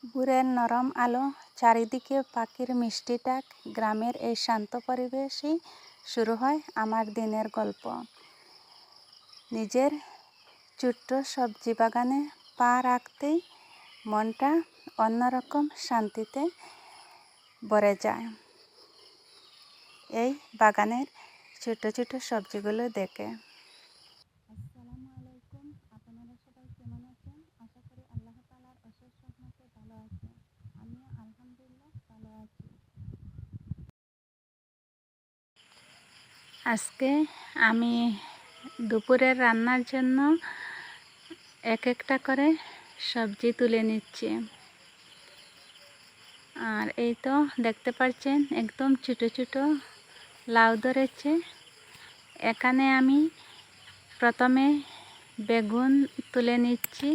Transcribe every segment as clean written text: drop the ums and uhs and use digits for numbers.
ভোরের নরম আলো, চারিদিকে পাখির মিষ্টি ডাক, গ্রামের এই শান্ত পরিবেশেই শুরু হয় আমার দিনের গল্প। নিজের ছোট্ট সবজি বাগানে পা রাখতেই মনটা অন্যরকম শান্তিতে ভরে যায় এই বাগানের ছোট ছোট সবজিগুলো দেখে। আসসালামু আলাইকুম, আপনারা সবাই কেমন আছেন? আশা করি আল্লাহ তাআলার অশেষ রহমতে ভালো আছেন। আমিও আলহামদুলিল্লাহ ভালো আছি। আজকে আমি দুপুরের রান্নার জন্য এক একটা করে সবজি তুলে নিচ্ছি। আর এই তো দেখতে পাচ্ছেন একদম ছোটো ছোটো লাউ ধরেছে। এখানে আমি প্রথমে বেগুন তুলে নিচ্ছি।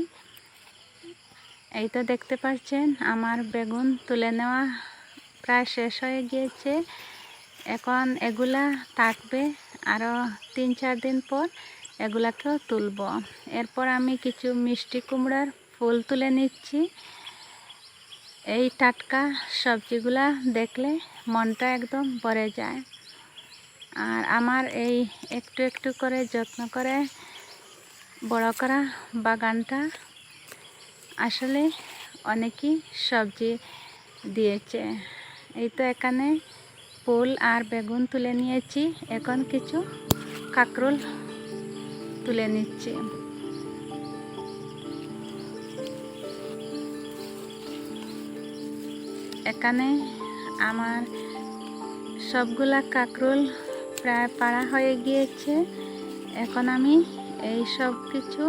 এই তো দেখতে পাচ্ছেন আমার বেগুন তুলে নেওয়া প্রায় শেষ হয়ে গিয়েছে। এখন এগুলা থাকবে আরও 3-4 দিন পর এগুলাকেও তুলব। এরপর আমি কিছু মিষ্টি কুমড়ার ফুল তুলে নিচ্ছি। এই টাটকা সবজিগুলা দেখলে মনটা একদম ভরে যায়। আর আমার এই একটু একটু করে যত্ন করে বড় করা বাগানটা আসলে অনেকই সবজি দিয়েছে। এই তো এখানে ফুল আর বেগুন তুলে নিয়েছি। এখন কিছু কাঁকরোল তুলে নিচ্ছি। এখানে আমার সবগুলা কাঁকরোল প্রায় পাড়া হয়ে গিয়েছে। এখন আমি এই সব কিছু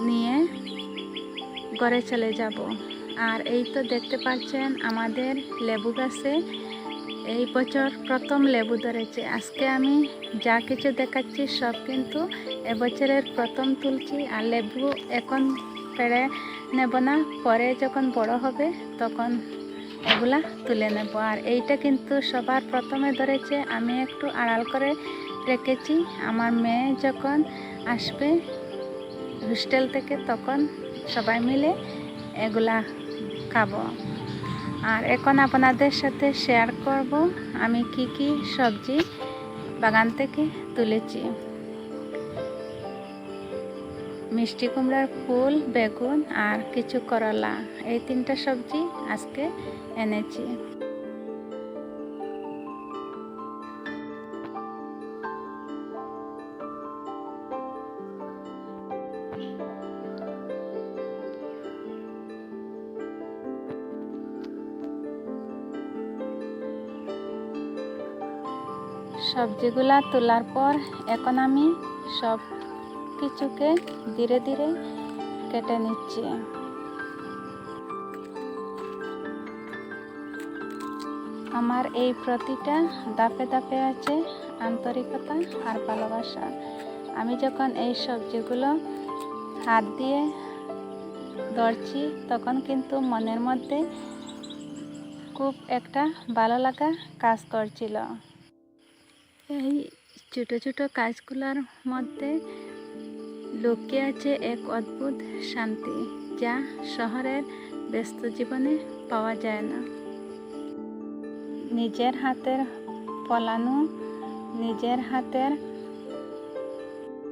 নিয়ে ঘরে চলে যাব। আর এই তো দেখতে পাচ্ছেন আমাদের লেবু গাছে এই বছর প্রথম লেবু ধরেছে। আজকে আমি যা কিছু দেখাচ্ছি সব কিন্তু এবছরের প্রথম তুলছি। আর লেবু এখন পেড়ে নেব না, পরে যখন বড় হবে তখন এগুলা তুলে নেব। আর এইটা কিন্তু সবার প্রথমে ধরেছে, আমি একটু আড়াল করে রেখেছি। আমার মেয়ে যখন আসবে হোস্টেল থেকে তখন সবাই মিলে এগুলা খাবো। আর এখন আপনাদের সাথে শেয়ার করব আমি কি কি সবজি বাগান থেকে তুলেছি। মিষ্টি কুমড়ার ফুল, বেগুন আর কিছু করলা, এই 3টা সবজি আজকে এনেছি। সবজিগুলা তোলার পর এখন আমি সব কিছুকে ধীরে ধীরে কেটে নিচ্ছি। আমার এই প্রতিটা ধাপে ধাপে আছে আন্তরিকতা আর ভালোবাসা। আমি যখন এই সবজিগুলো হাত দিয়ে ধরছি তখন কিন্তু মনের মধ্যে খুব একটা ভালো লাগা কাজ করছিল। এই ছোটো ছোটো কাজগুলোর মধ্যে লুকিয়ে আছে এক অদ্ভুত শান্তি, যা শহরের ব্যস্ত জীবনে পাওয়া যায় না। নিজের হাতের ফলানো, নিজের হাতের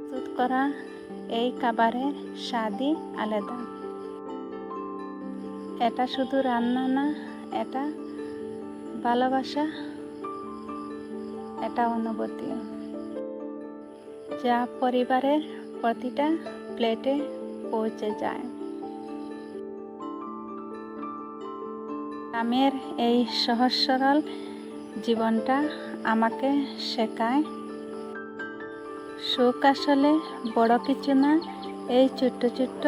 প্রস্তুত করা এই খাবারের স্বাদই আলাদা। এটা শুধু রান্না না, এটা ভালোবাসা, এটা অনুভূতি, যা পরিবারের প্রতিটা প্লেটে পৌঁছে যায়। গ্রামের এই সহজ সরল জীবনটা আমাকে শেখায় সুখ আসলে বড় কিছু না, এই ছোট্ট ছোট্ট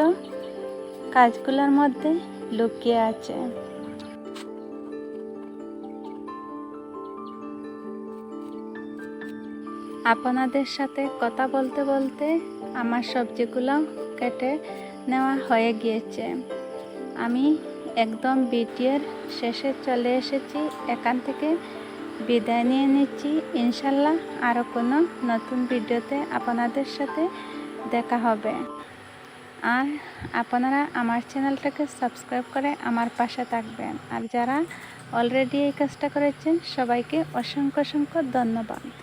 কাজগুলোর মধ্যে লুকিয়ে আছে। আপনাদের সাথে কথা বলতে বলতে আমার সবজিগুলো কেটে নেওয়া হয়ে গিয়েছে। আমি একদম ভিডিওর শেষে চলে এসেছি। এখান থেকে বিদায় নিয়ে নিচ্ছি। ইনশাল্লাহ আরও কোনো নতুন ভিডিওতে আপনাদের সাথে দেখা হবে। আর আপনারা আমার চ্যানেলটাকে সাবস্ক্রাইব করে আমার পাশে থাকবেন। আর যারা অলরেডি এই কাজটা করেছেন সবাইকে অসংখ্য অসংখ্য ধন্যবাদ।